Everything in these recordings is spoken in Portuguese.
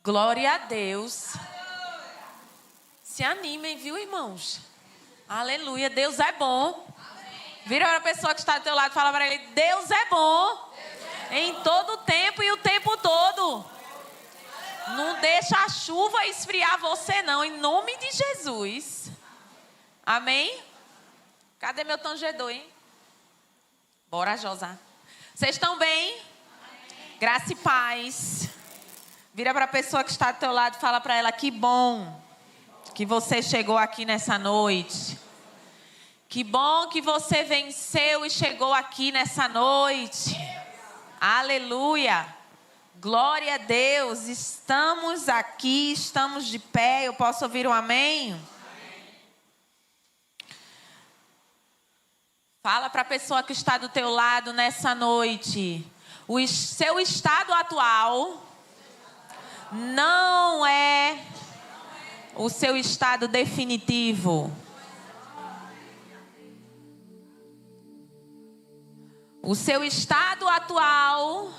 Glória a Deus. Se animem, viu, irmãos? Aleluia, Deus é bom. Vira para a pessoa que está do teu lado e fala para ele: Deus é bom. Em todo o tempo e o tempo todo. Não deixa a chuva esfriar você não, em nome de Jesus. Amém? Cadê meu tangedor, hein? Bora, Josá. Vocês estão bem? Graça e paz. Vira para a pessoa que está do teu lado e fala para ela: que bom que você chegou aqui nessa noite. Que bom que você venceu e chegou aqui nessa noite. Aleluia. Glória a Deus. Estamos aqui, estamos de pé. Eu posso ouvir um amém? Amém. Fala para a pessoa que está do teu lado nessa noite. O seu estado atual não é o seu estado definitivo. O seu estado atual,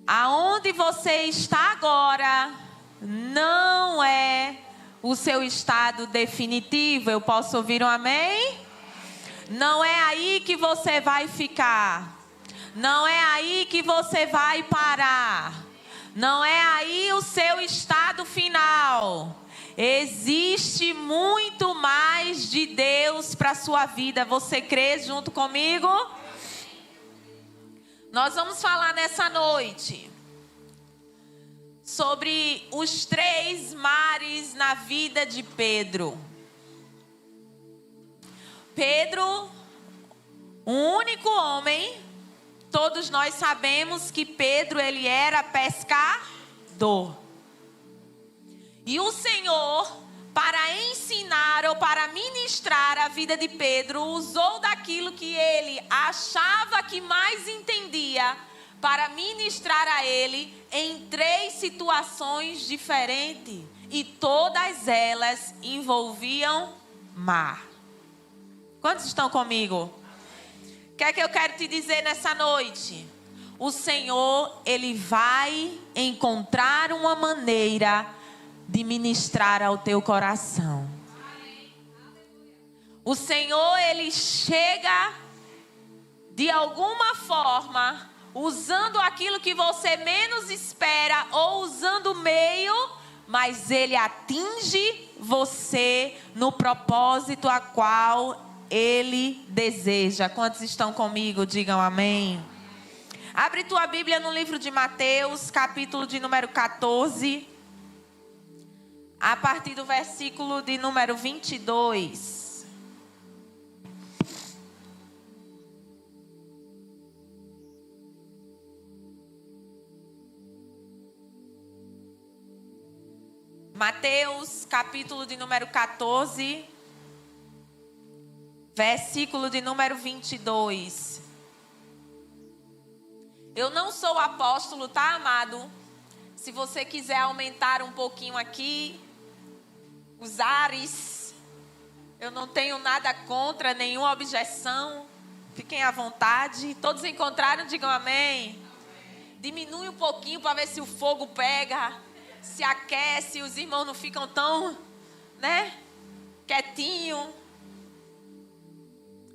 aonde você está agora, não é o seu estado definitivo. Eu posso ouvir um amém? Não é aí que você vai ficar. Não é aí que você vai parar. Não é aí o seu estado final. Existe muito mais de Deus para a sua vida. Você crê junto comigo? Nós vamos falar nessa noite sobre os 3 mares na vida de Pedro. Pedro, um único homem. Todos nós sabemos que Pedro, ele era pescador. E o Senhor, para ensinar ou para ministrar a vida de Pedro, usou daquilo que ele achava que mais entendia para ministrar a ele em 3 situações diferentes. E todas elas envolviam mar. Quantos estão comigo? O que é que eu quero te dizer nessa noite? O Senhor, ele vai encontrar uma maneira de ministrar ao teu coração. O Senhor, ele chega de alguma forma, usando aquilo que você menos espera ou usando o meio, mas ele atinge você no propósito a qual ele deseja. Quantos estão comigo? Digam amém. Abre tua Bíblia no livro de Mateus, capítulo de número 14. A partir do versículo de número 22. Mateus, capítulo de número 14, versículo de número 22. Eu não sou apóstolo, tá, amado? Se você quiser aumentar um pouquinho aqui, os ares, eu não tenho nada contra, nenhuma objeção. Fiquem à vontade. Todos encontraram? Digam amém. Diminui um pouquinho para ver se o fogo pega, se aquece, os irmãos não ficam tão, quietinho.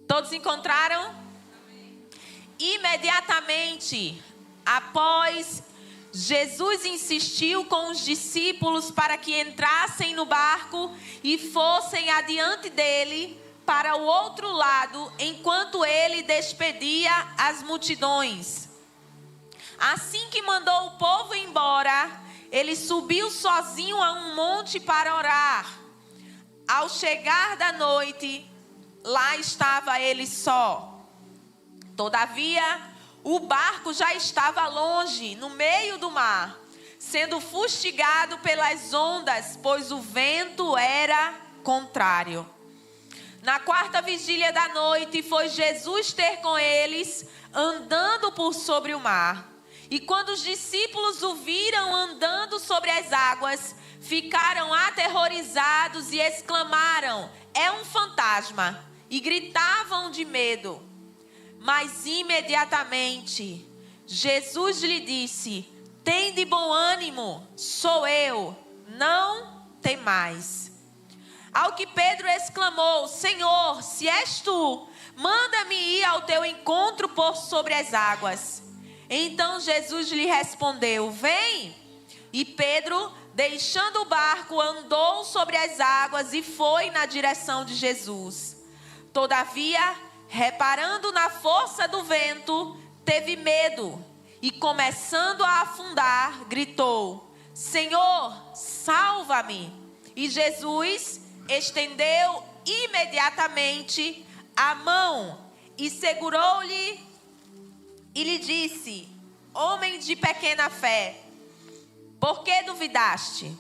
Todos encontraram? Imediatamente após, Jesus insistiu com os discípulos para que entrassem no barco e fossem adiante dele para o outro lado, enquanto ele despedia as multidões. Assim que mandou o povo embora, ele subiu sozinho a um monte para orar. Ao chegar da noite, lá estava ele só. Todavia, o barco já estava longe, no meio do mar, sendo fustigado pelas ondas, pois o vento era contrário. Na 4ª vigília da noite, foi Jesus ter com eles, andando por sobre o mar. E quando os discípulos o viram andando sobre as águas, ficaram aterrorizados e exclamaram: é um fantasma! E gritavam de medo. Mas imediatamente Jesus lhe disse: tem Tem de bom ânimo, sou eu, não temais. Ao que Pedro exclamou: Senhor, se és tu, manda-me ir ao teu encontro por sobre as águas. Então Jesus lhe respondeu: Vem. E Pedro, deixando o barco, andou sobre as águas e foi na direção de Jesus. Todavia, reparando na força do vento, teve medo e, começando a afundar, gritou: Senhor, salva-me. E Jesus estendeu imediatamente a mão e segurou-lhe e lhe disse: Homem de pequena fé, por que duvidaste?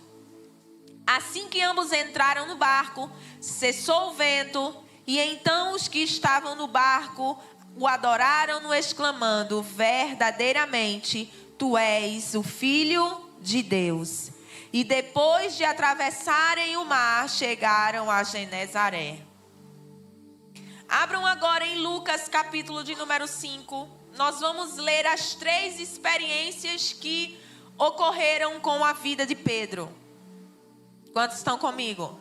Assim que ambos entraram no barco, cessou o vento, e então os que estavam no barco o adoraram, exclamando: verdadeiramente, tu és o Filho de Deus. E depois de atravessarem o mar, chegaram a Genezaré. Abram agora em Lucas, capítulo de número 5. Nós vamos ler as 3 experiências que ocorreram com a vida de Pedro. Quantos estão comigo?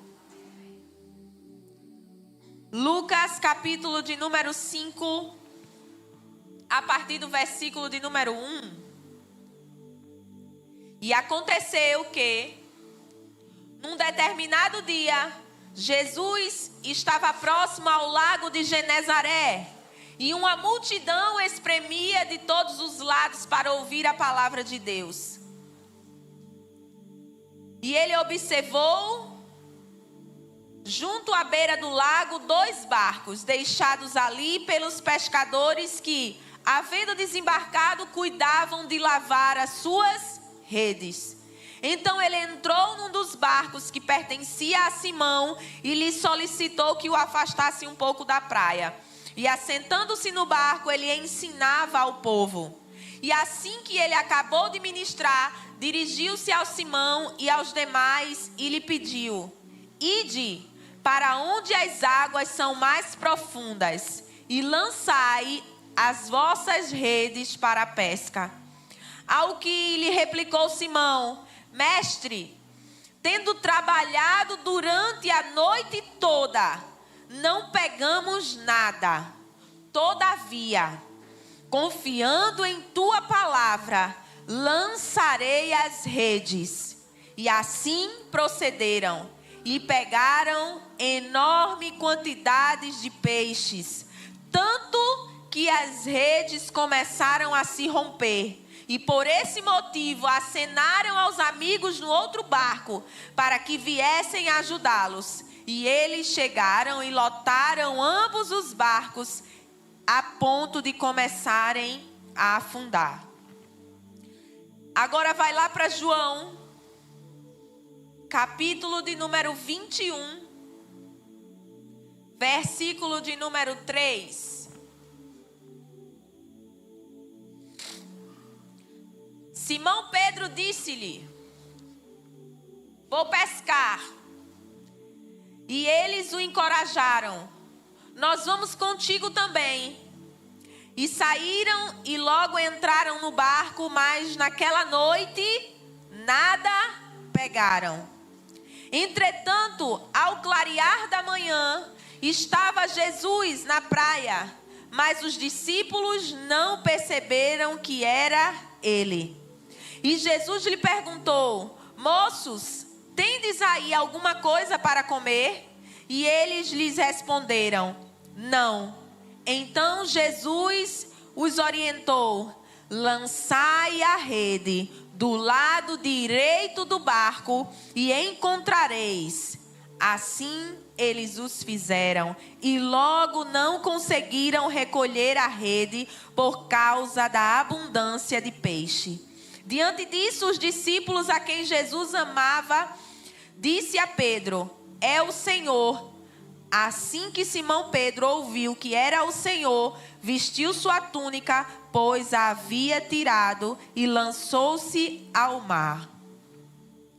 Lucas, capítulo de número 5, a partir do versículo de número 1. E aconteceu que, num determinado dia, Jesus estava próximo ao lago de Genezaré, e uma multidão espremia de todos os lados para ouvir a palavra de Deus. E ele observou, junto à beira do lago, 2 barcos deixados ali pelos pescadores que, havendo desembarcado, cuidavam de lavar as suas redes. Então ele entrou num dos barcos que pertencia a Simão e lhe solicitou que o afastasse um pouco da praia. E assentando-se no barco, ele ensinava ao povo. E assim que ele acabou de ministrar, dirigiu-se ao Simão e aos demais e lhe pediu: Ide para onde as águas são mais profundas e lançai as vossas redes para a pesca. Ao que lhe replicou Simão: Mestre, tendo trabalhado durante a noite toda, não pegamos nada. Todavia, confiando em tua palavra, lançarei as redes. E assim procederam, e pegaram enorme quantidade de peixes, tanto que as redes começaram a se romper. E por esse motivo acenaram aos amigos no outro barco, para que viessem ajudá-los. E eles chegaram e lotaram ambos os barcos, a ponto de começarem a afundar. Agora vai lá para João, capítulo de número 21, versículo de número 3. Simão Pedro disse-lhe: Vou pescar. E eles o encorajaram: Nós vamos contigo também. E saíram e logo entraram no barco, mas naquela noite nada pegaram. Entretanto, ao clarear da manhã, estava Jesus na praia, mas os discípulos não perceberam que era ele. E Jesus lhe perguntou: Moços, tendes aí alguma coisa para comer? E eles lhes responderam: Não. Então Jesus os orientou: Lançai a rede do lado direito do barco e encontrareis. Assim eles os fizeram, e logo não conseguiram recolher a rede por causa da abundância de peixe. Diante disso, os discípulos a quem Jesus amava, disse a Pedro: É o Senhor. Assim que Simão Pedro ouviu que era o Senhor, vestiu sua túnica, pois a havia tirado, e lançou-se ao mar.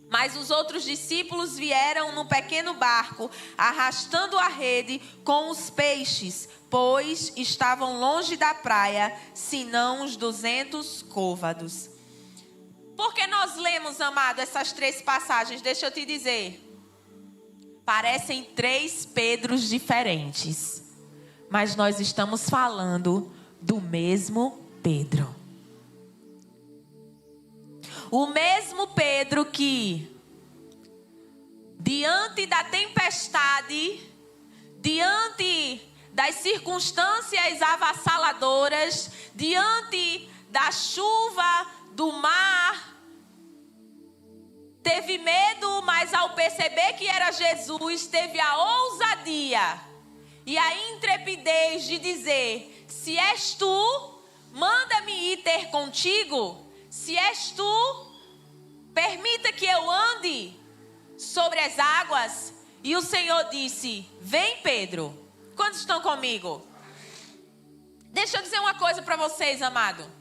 Mas os outros discípulos vieram num pequeno barco, arrastando a rede com os peixes, pois estavam longe da praia, senão uns 200 côvados. Porque nós lemos, amado, essas 3 passagens, deixa eu te dizer. Parecem 3 Pedros diferentes. Mas nós estamos falando do mesmo Pedro. O mesmo Pedro que, diante da tempestade, diante das circunstâncias avassaladoras, diante da chuva, do mar, teve medo, mas ao perceber que era Jesus, teve a ousadia e a intrepidez de dizer: se és tu, manda-me ir ter contigo. Se és tu, permita que eu ande sobre as águas. E o Senhor disse: vem, Pedro. Quantos estão comigo? Deixa eu dizer uma coisa para vocês, amado.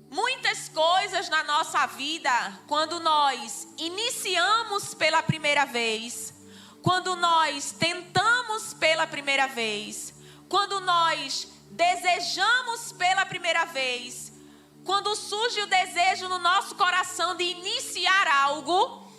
Muitas coisas na nossa vida, quando nós iniciamos pela primeira vez, quando nós tentamos pela primeira vez, quando nós desejamos pela primeira vez, quando surge o desejo no nosso coração de iniciar algo,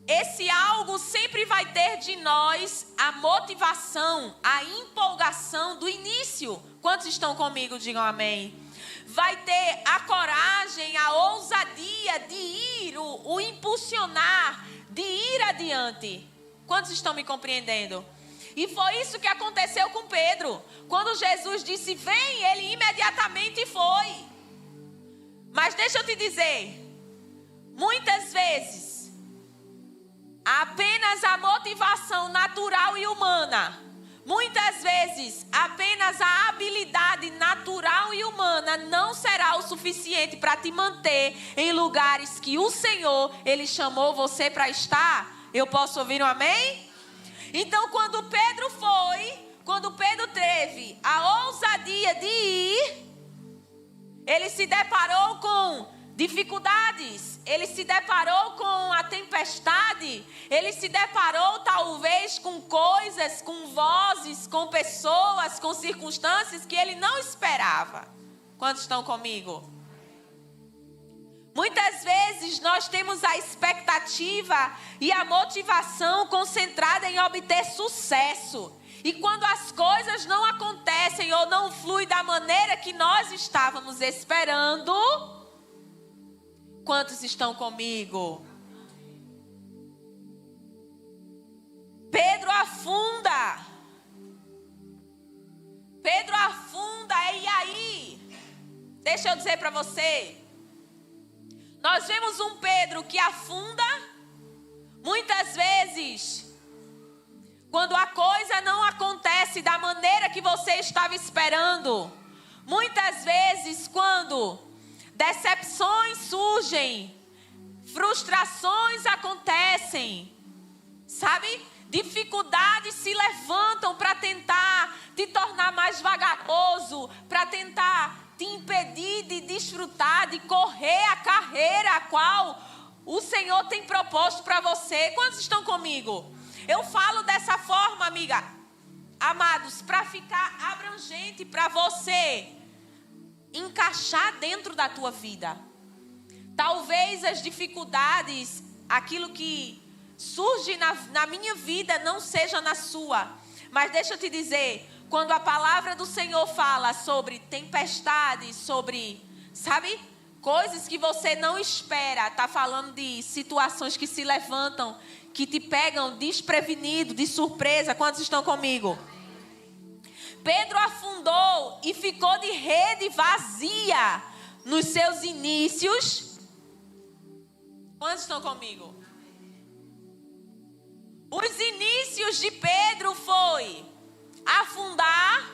esse algo sempre vai ter de nós a motivação, a empolgação do início. Quantos estão comigo? Digam amém. Vai ter a coragem, a ousadia de ir, o impulsionar, de ir adiante. Quantos estão me compreendendo? E foi isso que aconteceu com Pedro. Quando Jesus disse: vem, ele imediatamente foi. Mas deixa eu te dizer, muitas vezes, apenas a motivação natural e humana, muitas vezes, apenas a habilidade natural e humana não será o suficiente para te manter em lugares que o Senhor, Ele chamou você para estar. Eu posso ouvir um amém? Então, quando Pedro teve a ousadia de ir, ele se deparou com dificuldades, ele se deparou com a tempestade, ele se deparou talvez com coisas, com vozes, com pessoas, com circunstâncias que ele não esperava. Quantos estão comigo? Muitas vezes nós temos a expectativa e a motivação concentrada em obter sucesso. E quando as coisas não acontecem ou não fluem da maneira que nós estávamos esperando, quantos estão comigo? Pedro afunda. E aí? Deixa eu dizer para você. Nós vemos um Pedro que afunda. Muitas vezes, quando a coisa não acontece da maneira que você estava esperando. Muitas vezes, quando decepções surgem, frustrações acontecem, sabe? Dificuldades se levantam para tentar te tornar mais vagaroso, para tentar te impedir de desfrutar, de correr a carreira a qual o Senhor tem proposto para você. Quantos estão comigo? Eu falo dessa forma, amiga, amados, para ficar abrangente, para você encaixar dentro da tua vida. Talvez as dificuldades, aquilo que surge na minha vida não seja na sua. Mas deixa eu te dizer, quando a palavra do Senhor fala sobre tempestades, sobre, sabe, coisas que você não espera, está falando de situações que se levantam, que te pegam desprevenido, de surpresa. Quantos estão comigo? Pedro afundou e ficou de rede vazia nos seus inícios. Quantos estão comigo? Os inícios de Pedro foi afundar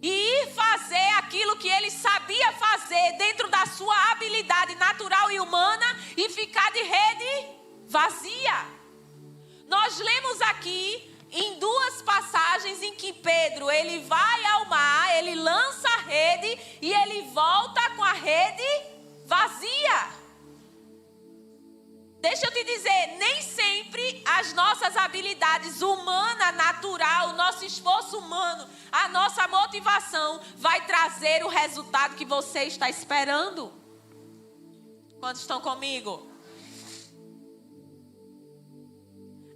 e ir fazer aquilo que ele sabia fazer dentro da sua habilidade natural e humana e ficar de rede vazia. Nós lemos aqui em 2 passagens em que Pedro, ele vai ao mar, ele lança a rede e ele volta com a rede vazia. Deixa eu te dizer, nem sempre as nossas habilidades humanas, natural, o nosso esforço humano, a nossa motivação vai trazer o resultado que você está esperando. Quantos estão comigo?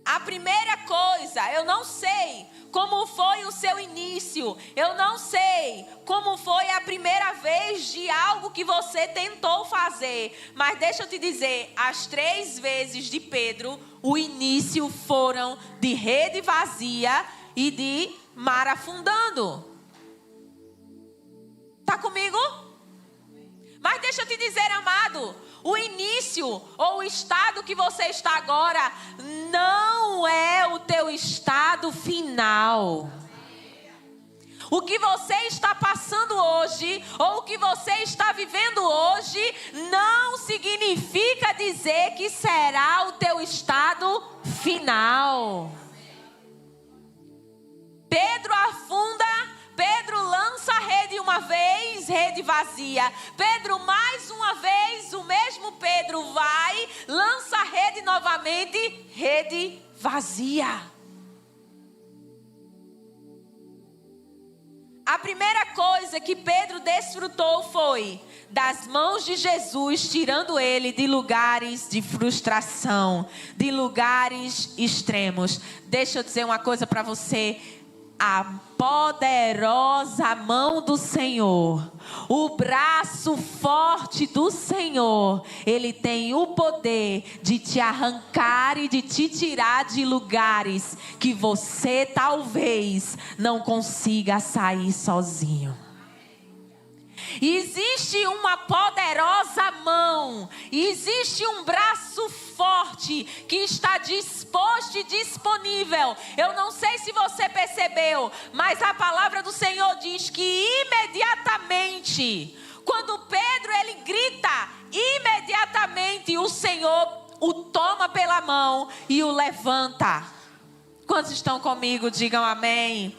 A primeira coisa, eu não sei como foi o seu início. Eu não sei como foi a primeira vez de algo que você tentou fazer. Mas deixa eu te dizer, as 3 vezes de Pedro, o início foram de rede vazia e de mar afundando. Tá comigo? Mas deixa eu te dizer, amado, o início ou o estado que você está agora não é o teu estado final. O que você está passando hoje ou o que você está vivendo hoje não significa dizer que será o teu estado final. Pedro afunda, Pedro lança a rede uma vez, rede vazia. Pedro mais uma vez, o mesmo Pedro vai, lança a rede novamente, rede vazia. A primeira coisa que Pedro desfrutou foi das mãos de Jesus, tirando ele de lugares de frustração, de lugares extremos. Deixa eu dizer uma coisa para você. A poderosa mão do Senhor, o braço forte do Senhor, Ele tem o poder de te arrancar e de te tirar de lugares que você talvez não consiga sair sozinho. Existe uma poderosa mão, existe um braço forte que está disposto e disponível. Eu não sei se você percebeu, mas a palavra do Senhor diz que imediatamente, quando Pedro ele grita, imediatamente o Senhor o toma pela mão e o levanta. Quantos estão comigo? Digam amém.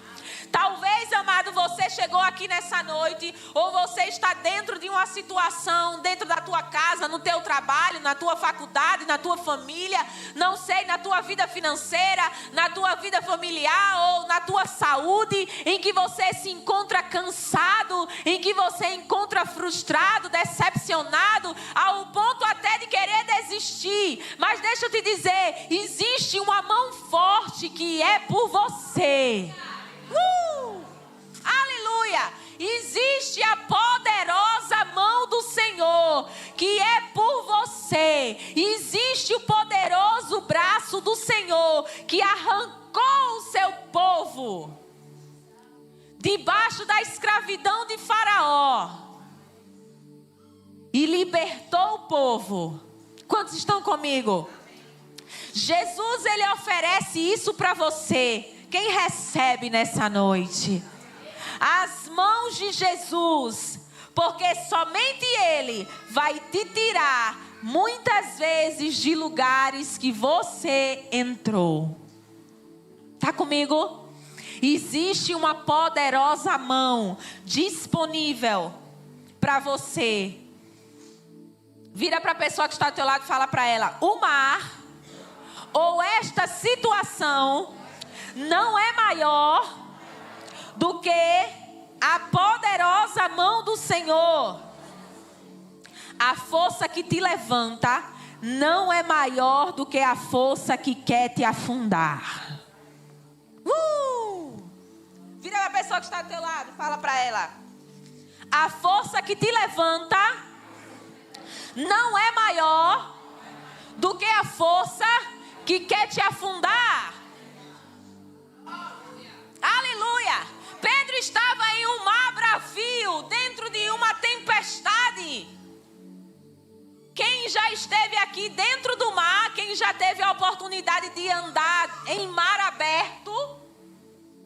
Talvez, amado, você chegou aqui nessa noite, ou você está dentro de uma situação, dentro da tua casa, no teu trabalho, na tua faculdade, na tua família, não sei, na tua vida financeira, na tua vida familiar ou na tua saúde, em que você se encontra cansado, em que você encontra frustrado, decepcionado, ao ponto até de querer desistir. Mas deixa eu te dizer, existe uma mão forte que é por você. Aleluia! Existe a poderosa mão do Senhor que é por você. Existe o poderoso braço do Senhor que arrancou o seu povo debaixo da escravidão de Faraó e libertou o povo. Quantos estão comigo? Jesus, ele oferece isso para você. Quem recebe nessa noite? As mãos de Jesus, porque somente Ele vai te tirar muitas vezes de lugares que você entrou. Tá comigo? Existe uma poderosa mão disponível para você. Vira para a pessoa que está do teu lado e fala para ela: o mar ou esta situação não é maior do que a poderosa mão do Senhor. A força que te levanta não é maior do que a força que quer te afundar. Vira a pessoa que está do teu lado, fala para ela: a força que te levanta não é maior do que a força que quer te afundar. Aleluia! Pedro estava em um mar bravio, dentro de uma tempestade. Quem já esteve aqui dentro do mar, quem já teve a oportunidade de andar em mar aberto,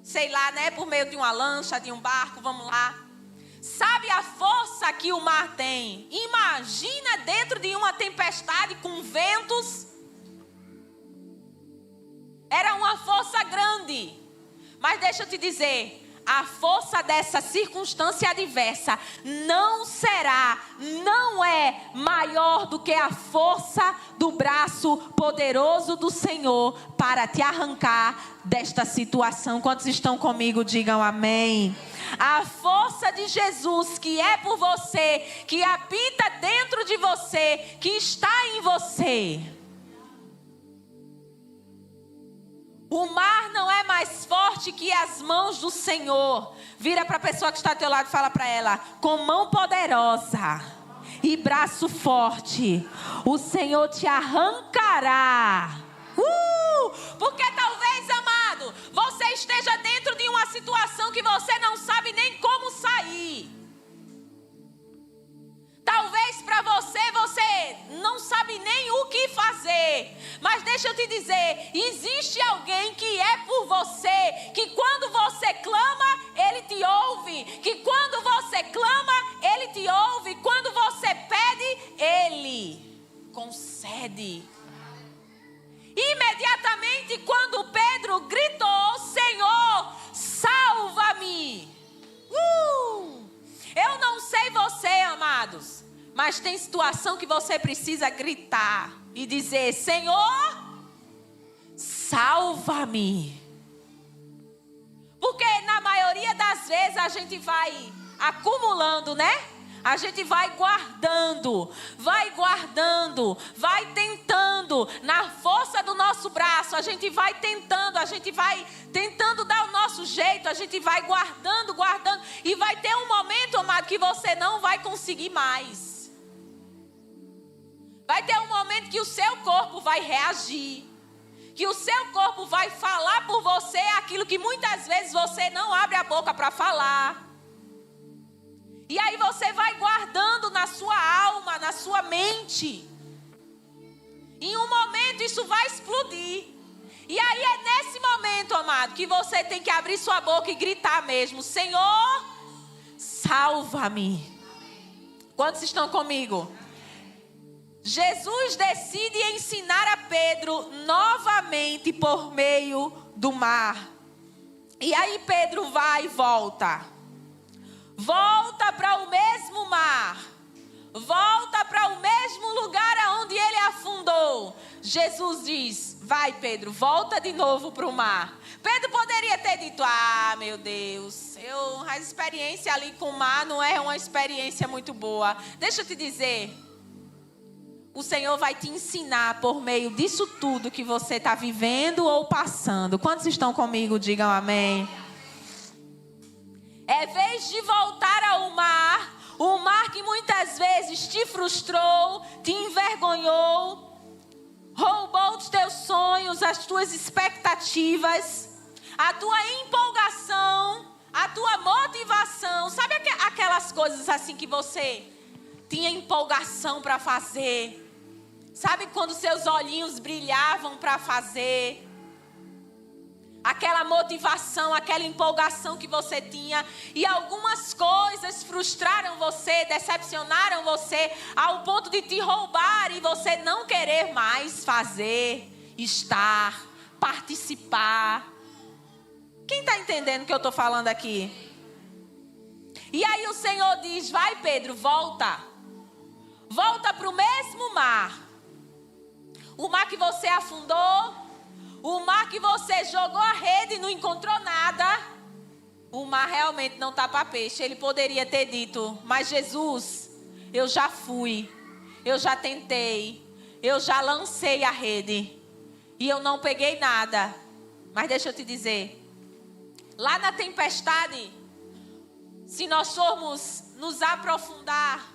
sei lá, né, por meio de uma lancha, de um barco, vamos lá. Sabe a força que o mar tem? Imagina dentro de uma tempestade com ventos. Era uma força grande. Mas deixa eu te dizer, a força dessa circunstância adversa não é maior do que a força do braço poderoso do Senhor para te arrancar desta situação. Quantos estão comigo? Digam amém. A força de Jesus que é por você, que habita dentro de você, você, que está em você. O mar não é mais forte que as mãos do Senhor. Vira para a pessoa que está ao teu lado e fala para ela: com mão poderosa e braço forte, o Senhor te arrancará. Porque talvez, amado, você esteja dentro de uma situação que você não sabe nem como sair. Talvez para você não sabe nem o que fazer. Mas deixa eu te dizer, existe alguém que é por você, que quando você clama, Ele te ouve. Que quando você clama, Ele te ouve. Quando você pede, Ele concede. Imediatamente quando Pedro gritou: Senhor, salva-me. Eu não sei você, amados, mas tem situação que você precisa gritar e dizer: Senhor, salva-me. Porque na maioria das vezes a gente vai acumulando, né? A gente vai guardando, vai tentando, na força do nosso braço, a gente vai tentando dar o nosso jeito, a gente vai guardando, e vai ter um momento, amado, que você não vai conseguir mais. Vai ter um momento que o seu corpo vai reagir, que o seu corpo vai falar por você aquilo que muitas vezes você não abre a boca para falar. E aí você vai guardando na sua alma, na sua mente. Em um momento isso vai explodir. E aí é nesse momento, amado, que você tem que abrir sua boca e gritar mesmo: Senhor, salva-me. Quantos estão comigo? Jesus decide ensinar a Pedro novamente por meio do mar. E aí Pedro vai e volta. Volta para o mesmo mar. Volta para o mesmo lugar aonde ele afundou. Jesus diz: vai, Pedro, volta de novo para o mar. Pedro poderia ter dito: ah, meu Deus, a experiência ali com o mar não é uma experiência muito boa. Deixa eu te dizer, o Senhor vai te ensinar por meio disso tudo que você está vivendo ou passando. Quantos estão comigo? Digam amém. É vez de voltar ao mar, o mar que muitas vezes te frustrou, te envergonhou, roubou os teus sonhos, as tuas expectativas, a tua empolgação, a tua motivação. Sabe aquelas coisas assim que você tinha empolgação para fazer? Sabe quando seus olhinhos brilhavam para fazer? Aquela motivação, aquela empolgação que você tinha, e algumas coisas frustraram você, decepcionaram você, ao ponto de te roubar e você não querer mais fazer, estar, participar. Quem está entendendo o que eu estou falando aqui? E aí o Senhor diz: vai, Pedro, volta. Volta para o mesmo mar. O mar que você afundou. O mar que você jogou a rede e não encontrou nada. O mar realmente não está para peixe. Ele poderia ter dito: mas Jesus, eu já fui, eu já tentei, eu já lancei a rede e eu não peguei nada. Mas deixa eu te dizer, lá na tempestade, se nós formos nos aprofundar,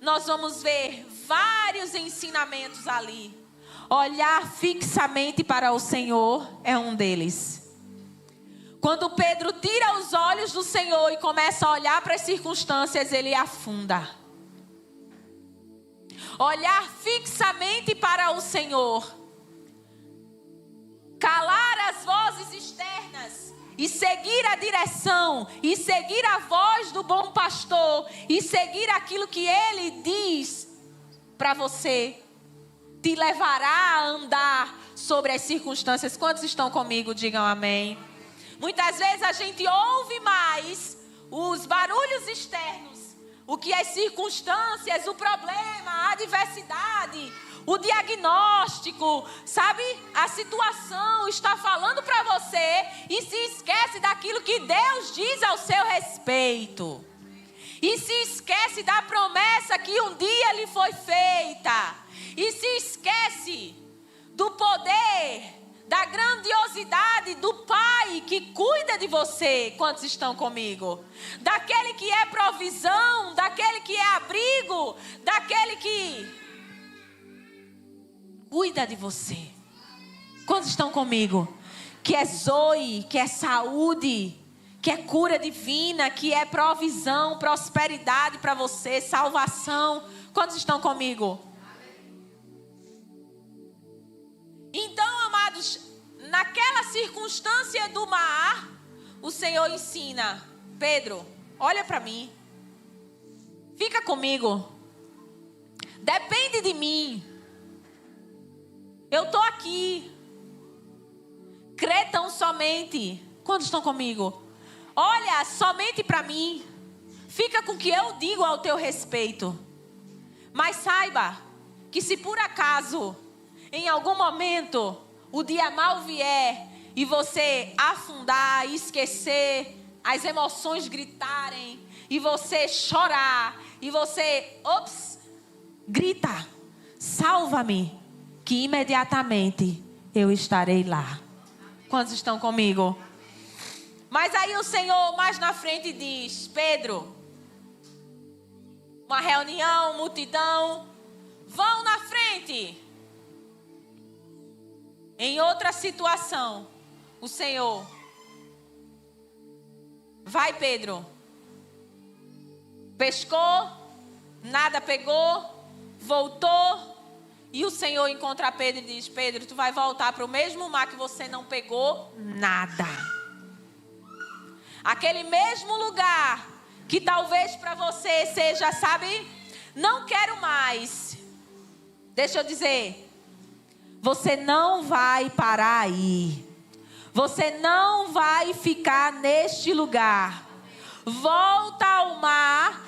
nós vamos ver vários ensinamentos ali. Olhar fixamente para o Senhor é um deles. Quando Pedro tira os olhos do Senhor e começa a olhar para as circunstâncias, ele afunda. Olhar fixamente para o Senhor. Calar as vozes externas e seguir a direção, e seguir a voz do bom pastor, e seguir aquilo que ele diz para você, te levará a andar sobre as circunstâncias. Quantos estão comigo? Digam amém. Muitas vezes a gente ouve mais os barulhos externos, o que as circunstâncias, o problema, a adversidade, o diagnóstico, sabe? A situação está falando para você e se esquece daquilo que Deus diz ao seu respeito. E se esquece da promessa que um dia lhe foi feita. E se esquece do poder, da grandiosidade do Pai que cuida de você. Quantos estão comigo? Daquele que é provisão, daquele que é abrigo, daquele que cuida de você. Quantos estão comigo? Que é Zoe, que é saúde, que é cura divina, que é provisão, prosperidade para você, salvação. Quantos estão comigo? Então, amados, naquela circunstância do mar, o Senhor ensina: Pedro, olha para mim, fica comigo, depende de mim, eu estou aqui, crê tão somente. Quantos estão comigo? Olha somente para mim, fica com o que eu digo ao teu respeito, mas saiba que se por acaso em algum momento o dia mal vier e você afundar, esquecer, as emoções gritarem e você chorar e você, grita, salva-me, que imediatamente eu estarei lá. Quantos estão comigo? Mas aí o Senhor mais na frente diz: Pedro, uma reunião, multidão, vão na frente. Em outra situação, o Senhor: vai, Pedro. Pescou, nada pegou, voltou. E o Senhor encontra Pedro e diz: Pedro, tu vai voltar para o mesmo mar que você não pegou nada. Aquele mesmo lugar que talvez para você seja, sabe, não quero mais. Deixa eu dizer, você não vai parar aí. Você não vai ficar neste lugar. Volta ao mar.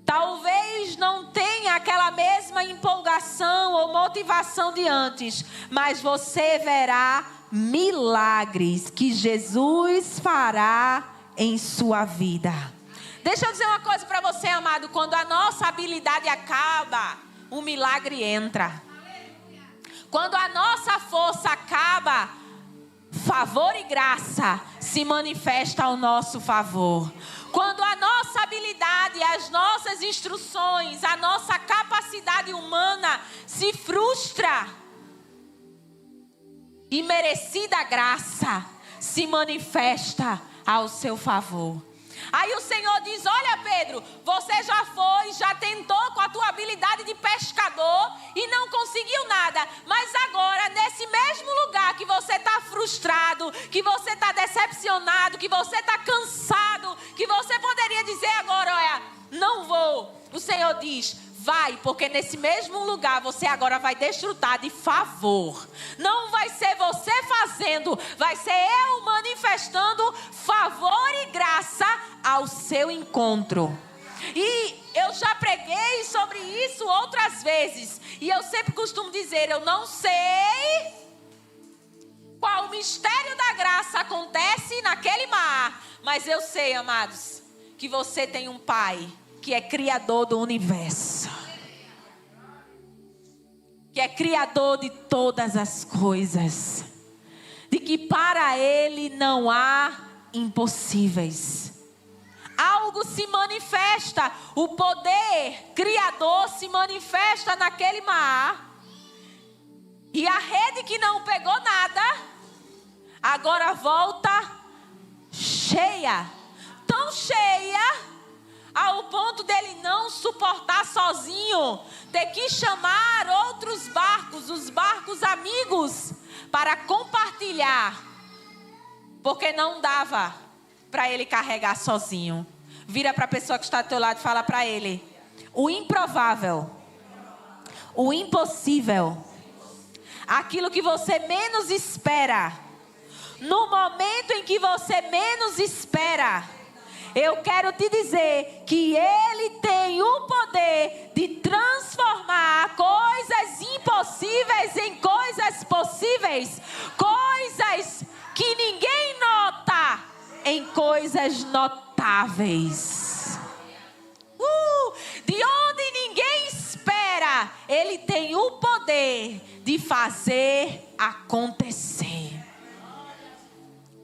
Talvez não tenha aquela mesma empolgação ou motivação de antes, mas você verá milagres que Jesus fará em sua vida. Deixa eu dizer uma coisa para você, amado. Quando a nossa habilidade acaba, o milagre entra. Quando a nossa força acaba, favor e graça se manifesta ao nosso favor. Quando a nossa habilidade, as nossas instruções, a nossa capacidade humana se frustra, imerecida graça se manifesta ao seu favor. Aí o Senhor diz: olha, Pedro, você já foi, já tentou com a tua habilidade de pescador e não conseguiu nada. Mas agora, nesse mesmo lugar que você está frustrado, que você está decepcionado, que você está cansado, que você poderia dizer agora, olha, não vou. O Senhor diz: vai, porque nesse mesmo lugar você agora vai desfrutar de favor. Não vai ser você fazendo, vai ser eu manifestando favor e graça ao seu encontro. E eu já preguei sobre isso outras vezes. E eu sempre costumo dizer, eu não sei qual mistério da graça acontece naquele mar. Mas eu sei, amados, que você tem um Pai que é criador do universo, que é criador de todas as coisas, de que para Ele não há impossíveis. Algo se manifesta, o poder criador se manifesta naquele mar, e a rede que não pegou nada, agora volta cheia, tão cheia, ao ponto dele não suportar sozinho, ter que chamar outros barcos, os barcos amigos, para compartilhar, porque não dava para ele carregar sozinho. Vira para a pessoa que está do teu lado e fala para ele: o improvável, o impossível, aquilo que você menos espera, no momento em que você menos espera, eu quero te dizer que Ele tem o poder de transformar coisas impossíveis em coisas possíveis. Coisas que ninguém nota em coisas notáveis. de onde ninguém espera, Ele tem o poder de fazer acontecer.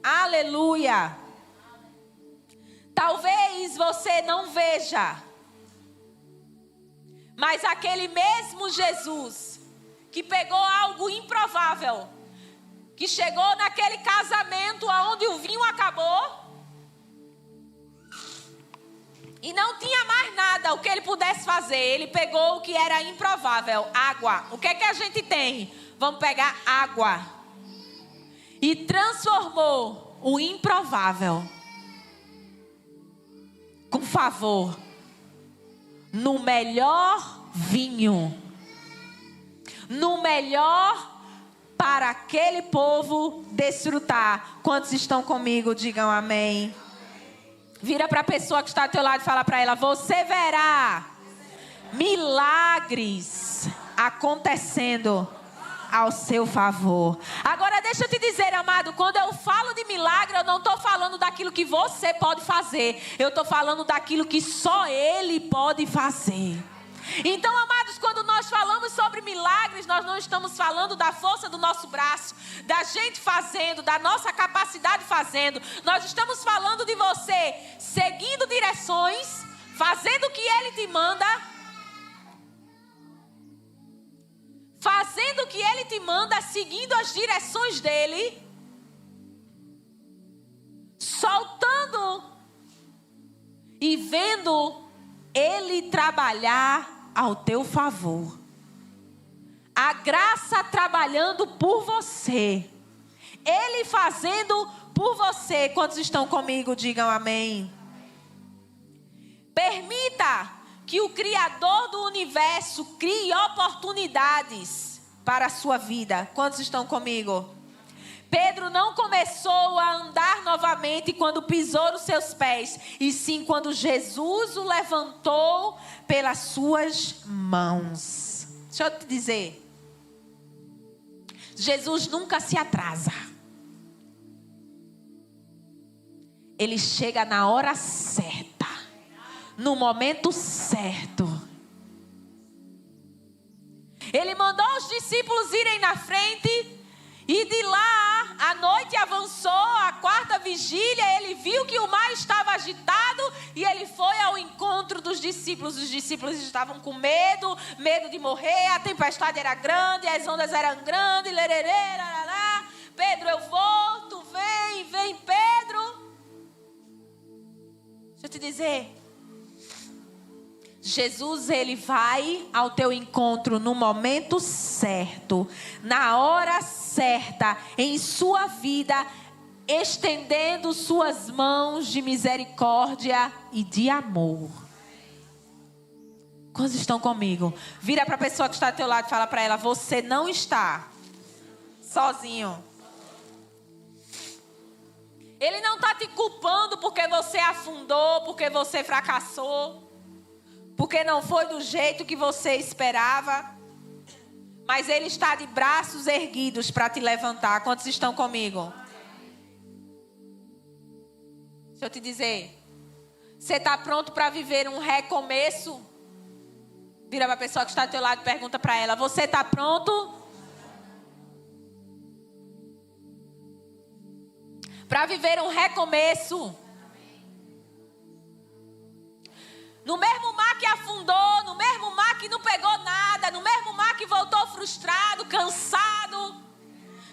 Aleluia. Talvez você não veja, mas aquele mesmo Jesus que pegou algo improvável, que chegou naquele casamento onde o vinho acabou e não tinha mais nada o que ele pudesse fazer. Ele pegou o que era improvável, água. O que é que a gente tem? Vamos pegar água. E transformou o improvável, com favor, no melhor vinho. No melhor para aquele povo desfrutar. Quantos estão comigo? Digam amém. Vira para a pessoa que está ao teu lado e fala para ela: você verá milagres acontecendo ao seu favor. Agora deixa eu te dizer, amado, quando eu falo de milagre, eu não estou falando daquilo que você pode fazer. Eu estou falando daquilo que só Ele pode fazer. Então, amados, quando nós falamos sobre milagres, nós não estamos falando da força do nosso braço, da gente fazendo, da nossa capacidade fazendo. Nós estamos falando de você seguindo direções, fazendo o que Ele te manda, fazendo o que Ele te manda, seguindo as direções dEle, soltando e vendo Ele trabalhar ao teu favor. A graça trabalhando por você. Ele fazendo por você. Quantos estão comigo? Digam amém. Permita que o Criador do universo crie oportunidades para a sua vida. Quantos estão comigo? Pedro não começou a andar novamente quando pisou nos seus pés, e sim quando Jesus o levantou pelas suas mãos. Deixa eu te dizer, Jesus nunca se atrasa. Ele chega na hora certa, no momento certo. Ele mandou os discípulos irem na frente. E de lá, a noite avançou, a quarta vigília, ele viu que o mar estava agitado e ele foi ao encontro dos discípulos. Os discípulos estavam com medo de morrer, a tempestade era grande, as ondas eram grandes, lererê, larará. Pedro, eu vou, tu vem Pedro. Deixa eu te dizer, Jesus, Ele vai ao teu encontro no momento certo, na hora certa, em sua vida, estendendo suas mãos de misericórdia e de amor. Quantos estão comigo? Vira para a pessoa que está ao teu lado e fala para ela: você não está sozinho. Ele não está te culpando porque você afundou, porque você fracassou, porque não foi do jeito que você esperava. Mas Ele está de braços erguidos para te levantar. Quantos estão comigo? Deixa eu te dizer. Você está pronto para viver um recomeço? Vira para a pessoa que está ao teu lado e pergunta para ela: você está pronto para viver um recomeço? No mesmo mar que afundou, no mesmo mar que não pegou nada, no mesmo mar que voltou frustrado, cansado,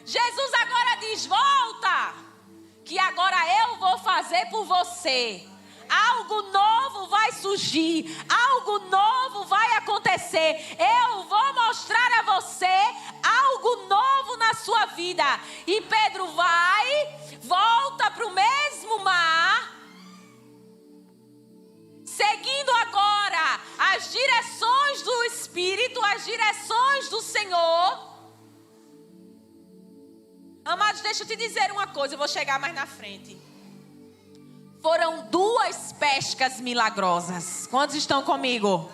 Jesus agora diz: volta, que agora eu vou fazer por você. Algo novo vai surgir, algo novo vai acontecer. Eu vou mostrar a você algo novo na sua vida. E Pedro volta para o mesmo mar, seguindo agora as direções do Espírito, as direções do Senhor. Amados, deixa eu te dizer uma coisa, eu vou chegar mais na frente. Foram 2 pescas milagrosas. Quantos estão comigo?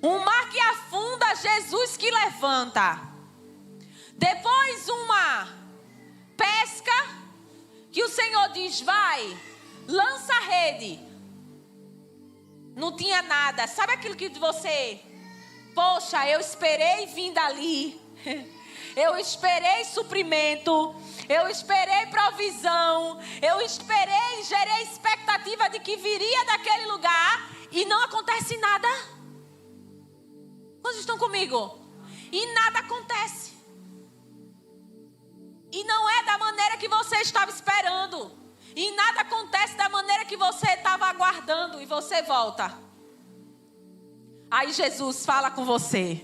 Um mar que afunda, Jesus que levanta. Depois uma pesca que o Senhor diz: vai, lança a rede. Não tinha nada. Sabe aquilo que você... Poxa, eu esperei vir dali. Eu esperei suprimento. Eu esperei provisão. Eu esperei, gerei expectativa de que viria daquele lugar. E não acontece nada. Vocês estão comigo? E nada acontece. E não é da maneira que você estava esperando. E nada acontece da maneira que você estava aguardando. E você volta. Aí Jesus fala com você.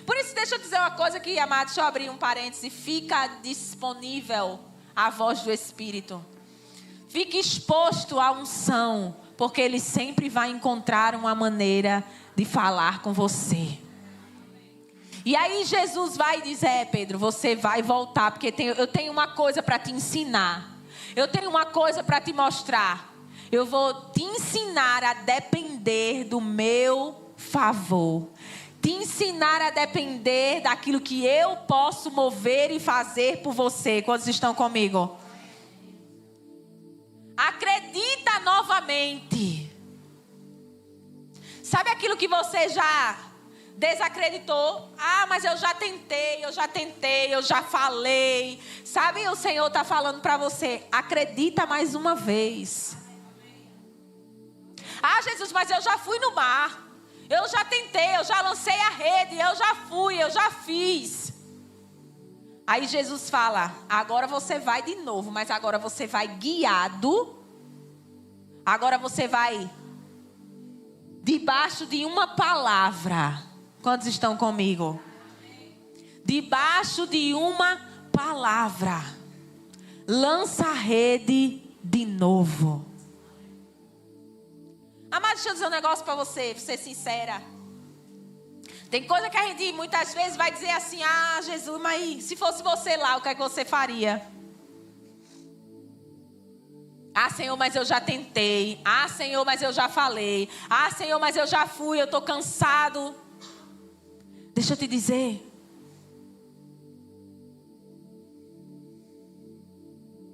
Por isso, deixa eu dizer uma coisa aqui, amado. Deixa eu abrir um parêntese. Fica disponível a voz do Espírito. Fique exposto à unção. Porque Ele sempre vai encontrar uma maneira de falar com você. E aí Jesus vai dizer, Pedro, você vai voltar. Porque eu tenho uma coisa para te ensinar. Eu tenho uma coisa para te mostrar. Eu vou te ensinar a depender do meu favor. Te ensinar a depender daquilo que eu posso mover e fazer por você. Quantos estão comigo? Acredita novamente. Sabe aquilo que você já desacreditou? Mas eu já tentei, eu já falei. Sabe, o Senhor está falando para você. Acredita mais uma vez. Jesus, mas eu já fui no mar. Eu já tentei, eu já lancei a rede. Eu já fui, eu já fiz. Aí Jesus fala, agora você vai de novo. Mas agora você vai guiado. Agora você vai debaixo de uma palavra. Quantos estão comigo? Debaixo de uma palavra. Lança a rede de novo. Amado, deixa eu dizer um negócio para você, ser sincera. Tem coisa que a gente muitas vezes vai dizer assim, Jesus, mas se fosse você lá, o que é que você faria? Senhor, mas eu já tentei. Senhor, mas eu já falei. Senhor, mas eu já fui, eu estou cansado. Deixa eu te dizer.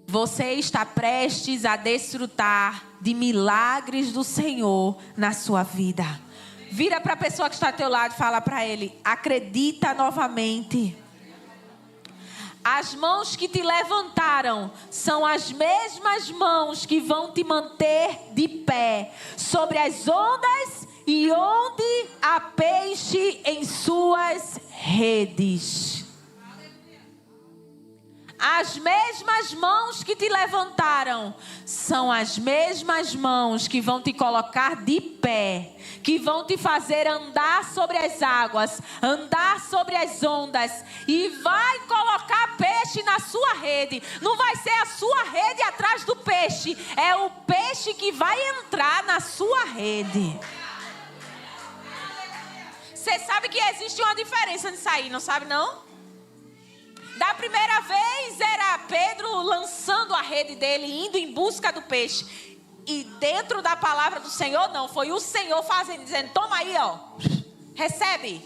Você está prestes a desfrutar de milagres do Senhor na sua vida. Vira para a pessoa que está ao teu lado e fala para ele, acredita novamente. As mãos que te levantaram são as mesmas mãos que vão te manter de pé sobre as ondas e onde há peixe em suas redes. As mesmas mãos que te levantaram são as mesmas mãos que vão te colocar de pé, que vão te fazer andar sobre as águas, andar sobre as ondas e vai colocar peixe na sua rede. Não vai ser a sua rede atrás do peixe, é o peixe que vai entrar na sua rede. Você sabe que existe uma diferença nisso aí, não sabe não? Da primeira vez era Pedro lançando a rede dele, indo em busca do peixe. E dentro da palavra do Senhor, não. Foi o Senhor fazendo, dizendo, toma aí, recebe.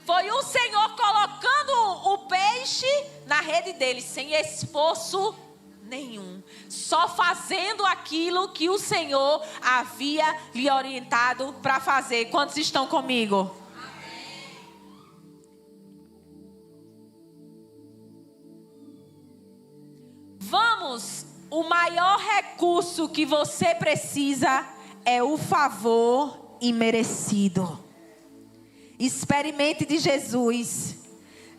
Foi o Senhor colocando o peixe na rede dele, sem esforço nenhum. Só fazendo aquilo que o Senhor havia lhe orientado para fazer. Quantos estão comigo? Vamos, o maior recurso que você precisa é o favor imerecido. Experimente de Jesus.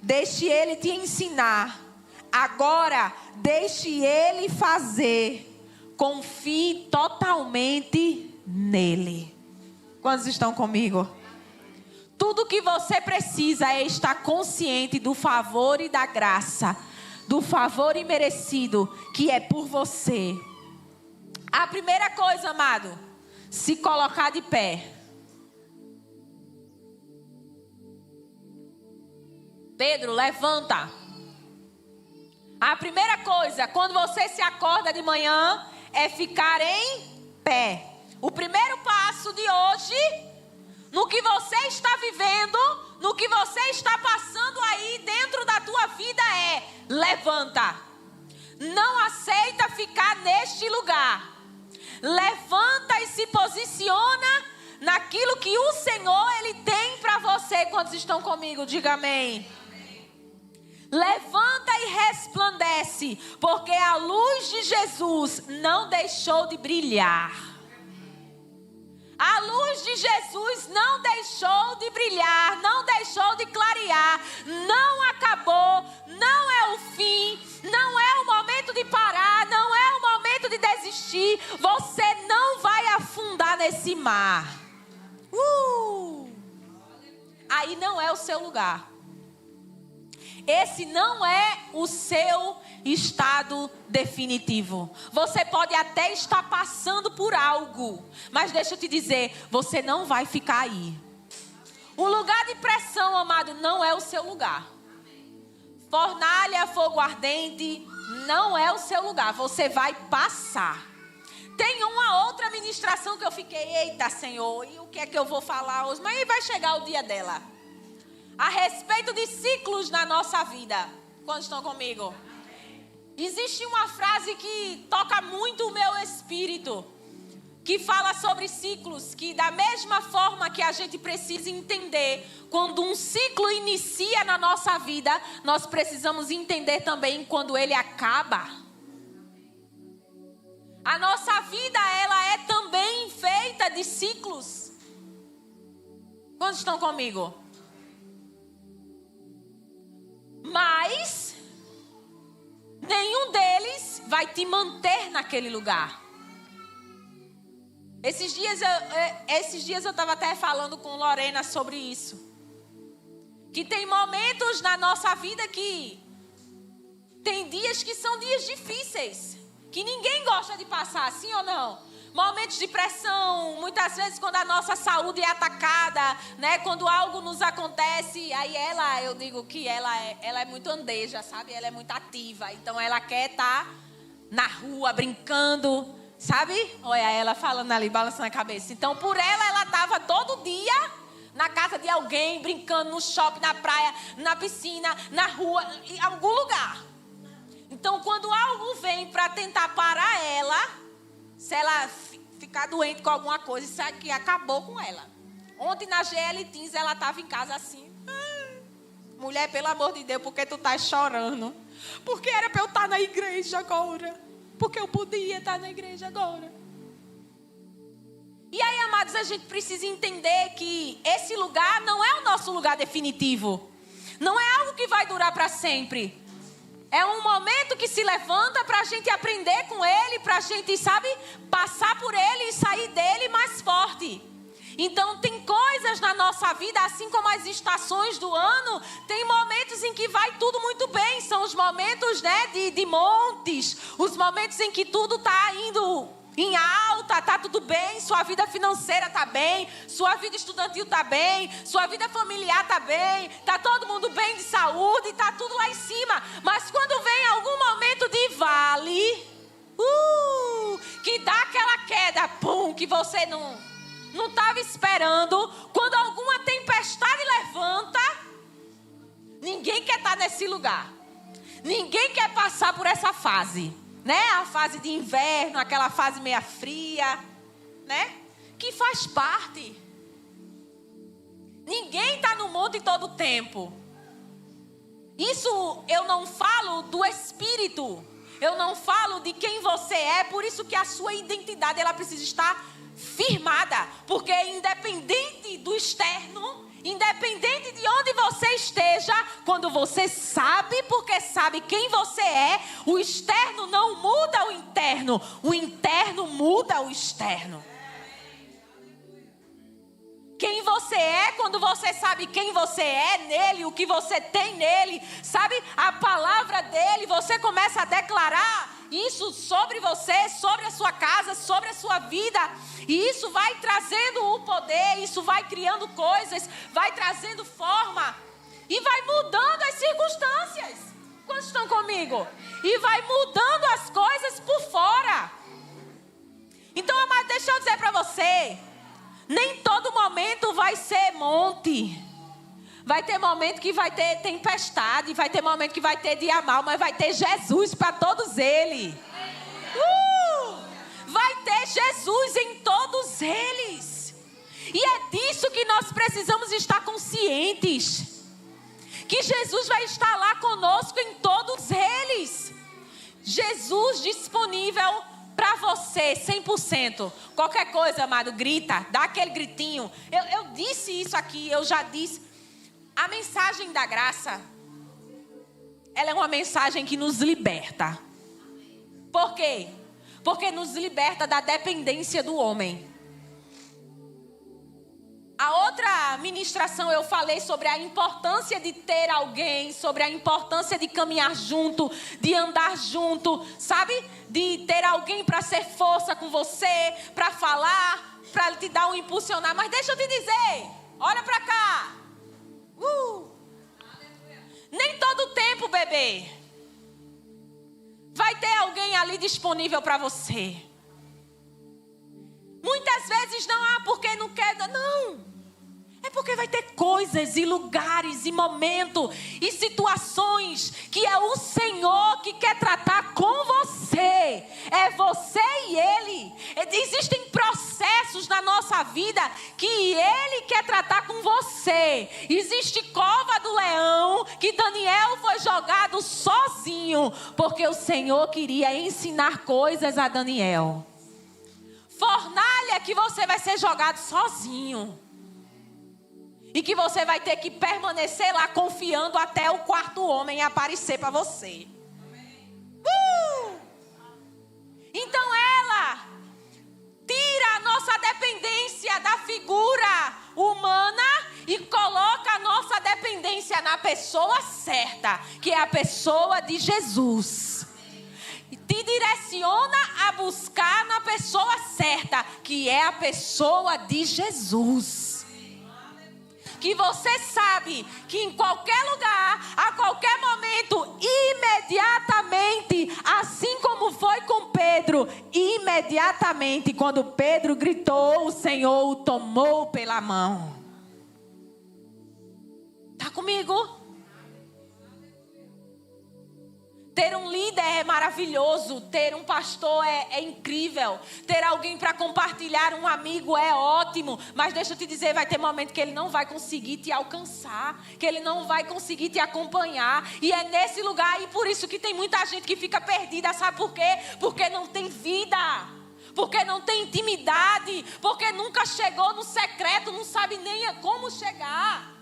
Deixe Ele te ensinar. Agora, deixe Ele fazer. Confie totalmente nele. Quantos estão comigo? Tudo que você precisa é estar consciente do favor e da graça. Do favor imerecido que é por você. A primeira coisa, amado, se colocar de pé. Pedro, levanta. A primeira coisa, quando você se acorda de manhã, é ficar em pé. O primeiro passo de hoje, no que você está vivendo, no que você está passando aí dentro da tua vida levanta. Não aceita ficar neste lugar. Levanta e se posiciona naquilo que o Senhor, Ele tem para você. Quantos estão comigo? Diga amém. Levanta e resplandece, porque a luz de Jesus não deixou de brilhar. A luz de Jesus não deixou de brilhar, não deixou de clarear, não acabou, não é o fim, não é o momento de parar, não é o momento de desistir. Você não vai afundar nesse mar. Aí não é o seu lugar. Esse não é o seu estado definitivo. Você pode até estar passando por algo, mas deixa eu te dizer, você não vai ficar aí. O lugar de pressão, amado, não é o seu lugar. Fornalha, fogo ardente, não é o seu lugar. Você vai passar. Tem uma outra ministração que eu fiquei, eita Senhor, e o que é que eu vou falar hoje? Mas aí vai chegar o dia dela. A respeito de ciclos na nossa vida. Quantos estão comigo? Existe uma frase que toca muito o meu espírito, que fala sobre ciclos, que da mesma forma que a gente precisa entender quando um ciclo inicia na nossa vida, nós precisamos entender também quando ele acaba. A nossa vida, ela é também feita de ciclos. Quantos estão comigo? Mas nenhum deles vai te manter naquele lugar. Esses dias eu estava até falando com Lorena sobre isso. Que tem momentos na nossa vida que tem dias que são dias difíceis, que ninguém gosta de passar, sim ou não? Momentos de pressão, muitas vezes quando a nossa saúde é atacada, né? Quando algo nos acontece, aí eu digo que ela é muito andeja, sabe? Ela é muito ativa, então ela quer estar na rua brincando, sabe? Olha ela falando ali, balançando a cabeça. Então por ela estava todo dia na casa de alguém, brincando no shopping, na praia, na piscina, na rua, em algum lugar. Então quando algo vem para tentar parar ela, se ela ficar doente com alguma coisa, isso aqui acabou com ela. Ontem na GL Teens ela estava em casa assim. Mulher, pelo amor de Deus, por que tu estás chorando? Porque era para eu estar na igreja agora. Porque eu podia estar na igreja agora. E aí, amados, a gente precisa entender que esse lugar não é o nosso lugar definitivo. Não é algo que vai durar para sempre. É um momento que se levanta para a gente aprender com ele, para a gente, sabe, passar por ele e sair dele mais forte. Então tem coisas na nossa vida, assim como as estações do ano, tem momentos em que vai tudo muito bem. São os momentos, né, de montes, os momentos em que tudo está indo em alta, tá tudo bem, sua vida financeira tá bem, sua vida estudantil tá bem, sua vida familiar tá bem, tá todo mundo bem de saúde, tá tudo lá em cima. Mas quando vem algum momento de vale, que dá aquela queda, pum, que você não estava esperando, quando alguma tempestade levanta, ninguém quer estar nesse lugar. Ninguém quer passar por essa fase. Né? A fase de inverno, aquela fase meia fria, né? Que faz parte. Ninguém está no monte todo o tempo. Isso eu não falo do espírito. Eu não falo de quem você é. Por isso que a sua identidade ela precisa estar firmada. Porque independente do externo, independente de onde você esteja, quando você sabe, porque sabe quem você é, o externo não muda o interno muda o externo. Quem você é, quando você sabe quem você é nele, o que você tem nele, sabe, a palavra dele, você começa a declarar isso sobre você, sobre a sua casa, sobre a sua vida. E isso vai trazendo o poder, isso vai criando coisas, vai trazendo forma. E vai mudando as circunstâncias. Quantos estão comigo? E vai mudando as coisas por fora. Então, amado, deixa eu dizer para você. Nem todo momento vai ser monte. Vai ter momento que vai ter tempestade, vai ter momento que vai ter dia mal, mas vai ter Jesus para todos eles. Vai ter Jesus em todos eles. E é disso que nós precisamos estar conscientes. Que Jesus vai estar lá conosco em todos eles. Jesus disponível para você, 100%. Qualquer coisa, amado, grita, dá aquele gritinho. Eu disse isso aqui, eu já disse. A mensagem da graça, ela é uma mensagem que nos liberta. Por quê? Porque nos liberta da dependência do homem. A outra ministração eu falei sobre a importância de ter alguém, sobre a importância de caminhar junto, de andar junto, sabe? De ter alguém para ser força com você, para falar, para te dar um impulsionar. Mas deixa eu te dizer, olha para cá. Nem todo tempo, bebê, vai ter alguém ali disponível para você. Muitas vezes não, porque não quer, não. É porque vai ter coisas e lugares e momentos e situações que é o Senhor que quer tratar com você. É você e Ele. Existem processos na nossa vida que Ele quer tratar com você. Existe cova do leão que Daniel foi jogado sozinho, porque o Senhor queria ensinar coisas a Daniel. Fornalha que você vai ser jogado sozinho. E que você vai ter que permanecer lá confiando até o quarto homem aparecer para você. Então ela tira a nossa dependência da figura humana e coloca a nossa dependência na pessoa certa, que é a pessoa de Jesus. Te direciona a buscar na pessoa certa, que é a pessoa de Jesus. Que você sabe que em qualquer lugar, a qualquer momento, imediatamente, assim como foi com Pedro, imediatamente, quando Pedro gritou, o Senhor o tomou pela mão. Está comigo? Ter um líder é maravilhoso, ter um pastor é incrível, ter alguém para compartilhar, um amigo é ótimo, mas deixa eu te dizer, vai ter momento que ele não vai conseguir te alcançar, que ele não vai conseguir te acompanhar, e é nesse lugar, e por isso que tem muita gente que fica perdida, sabe por quê? Porque não tem vida, porque não tem intimidade, porque nunca chegou no secreto, não sabe nem como chegar,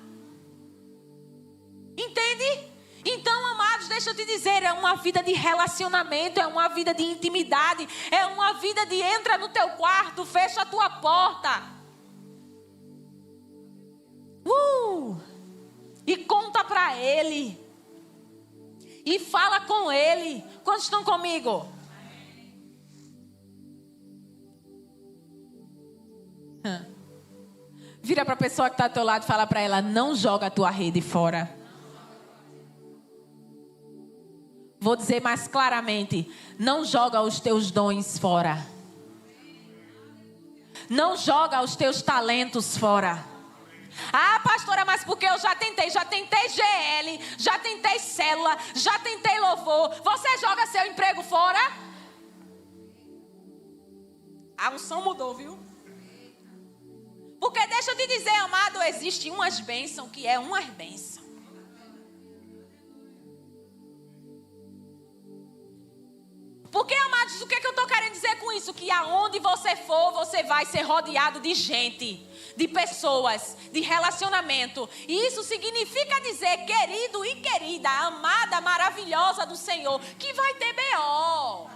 entende? Então, amados, deixa eu te dizer, é uma vida de relacionamento, é uma vida de intimidade, é uma vida de entra no teu quarto, fecha a tua porta. E conta para Ele. E fala com Ele. Quantos estão comigo? Vira para a pessoa que está ao teu lado e fala para ela, não joga a tua rede fora. Vou dizer mais claramente, não joga os teus dons fora. Não joga os teus talentos fora. Ah, pastora, mas porque eu já tentei GL, já tentei célula, já tentei louvor. Você joga seu emprego fora? A unção mudou, viu? Porque deixa eu te dizer, amado, existe umas bênçãos que é umas bênçãos. Porque, amados, o que eu estou querendo dizer com isso? Que aonde você for, você vai ser rodeado de gente, de pessoas, de relacionamento. E isso significa dizer, querido e querida, amada, maravilhosa do Senhor, que vai ter B.O.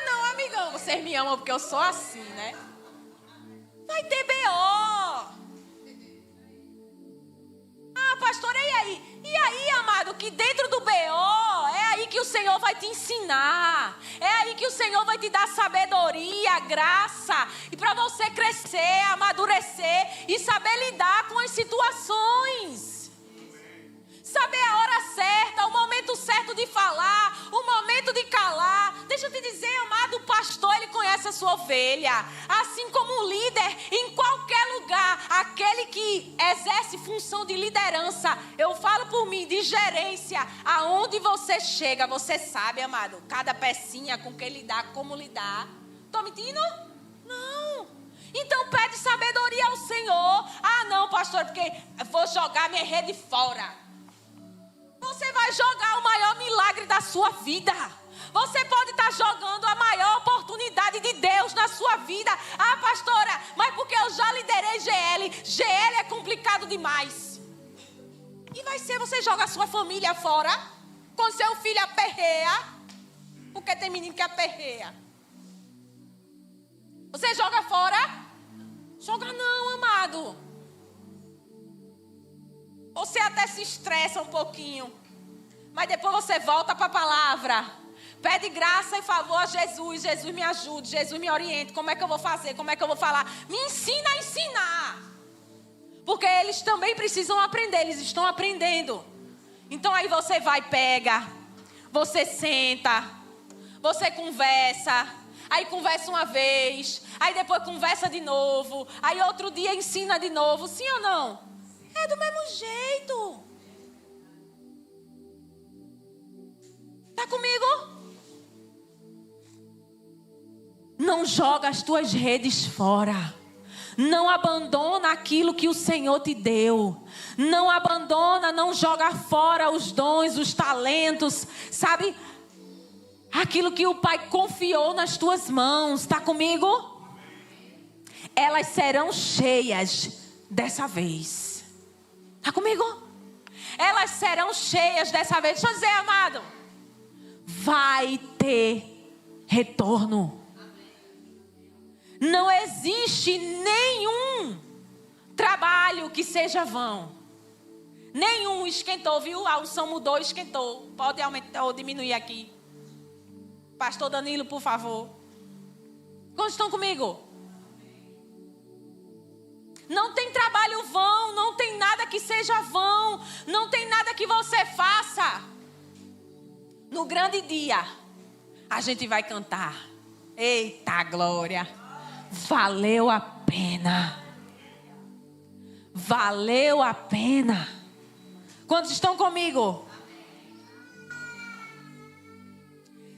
Não, amigão, vocês me amam porque eu sou assim, né? Vai ter B.O. Ah, pastor, e aí? E aí, amado, que dentro do B.O. é aí que o Senhor vai te ensinar. É aí que o Senhor vai te dar sabedoria, graça. E para você crescer, amadurecer e saber lidar com as situações. Saber a hora certa, o momento certo de falar, o momento de calar. Deixa eu te dizer, amado, o pastor, ele conhece a sua ovelha. Assim como o líder, em qualquer lugar, aquele que exerce função de liderança. Eu falo por mim, de gerência. Aonde você chega, você sabe, amado. Cada pecinha com que lidar, como lidar. Estou mentindo? Não. Então pede sabedoria ao Senhor. Ah, não, pastor, porque vou jogar minha rede fora. Você vai jogar o maior milagre da sua vida. Você pode estar jogando a maior oportunidade de Deus na sua vida. Ah, pastora, mas porque eu já liderei GL. GL é complicado demais. E vai ser, você joga a sua família fora. Quando seu filho aperreia. Porque tem menino que aperreia. Você joga fora? Joga não, amado. Você até se estressa um pouquinho. Mas depois você volta para a palavra. Pede graça e favor a Jesus. Jesus me ajude, Jesus me oriente. Como é que eu vou fazer? Como é que eu vou falar? Me ensina a ensinar. Porque eles também precisam aprender. Eles estão aprendendo. Então aí você vai, pega. Você senta. Você conversa. Aí conversa uma vez. Aí depois conversa de novo. Aí outro dia ensina de novo. Sim ou não? É do mesmo jeito. Tá comigo? Não joga as tuas redes fora. Não abandona aquilo que o Senhor te deu. Não abandona, não joga fora os dons, os talentos. Sabe? Aquilo que o Pai confiou nas tuas mãos. Está comigo? Elas serão cheias dessa vez. Está comigo? Elas serão cheias dessa vez. Deixa eu dizer, amado. Vai ter retorno. Não existe nenhum trabalho que seja vão. Nenhum. Esquentou, viu? A unção mudou, esquentou. Pode aumentar ou diminuir aqui. Pastor Danilo, por favor. Quantos estão comigo? Não tem trabalho vão. Não tem nada que seja vão. Não tem nada que você faça. No grande dia, a gente vai cantar. Eita glória. Valeu a pena. Valeu a pena. Quantos estão comigo?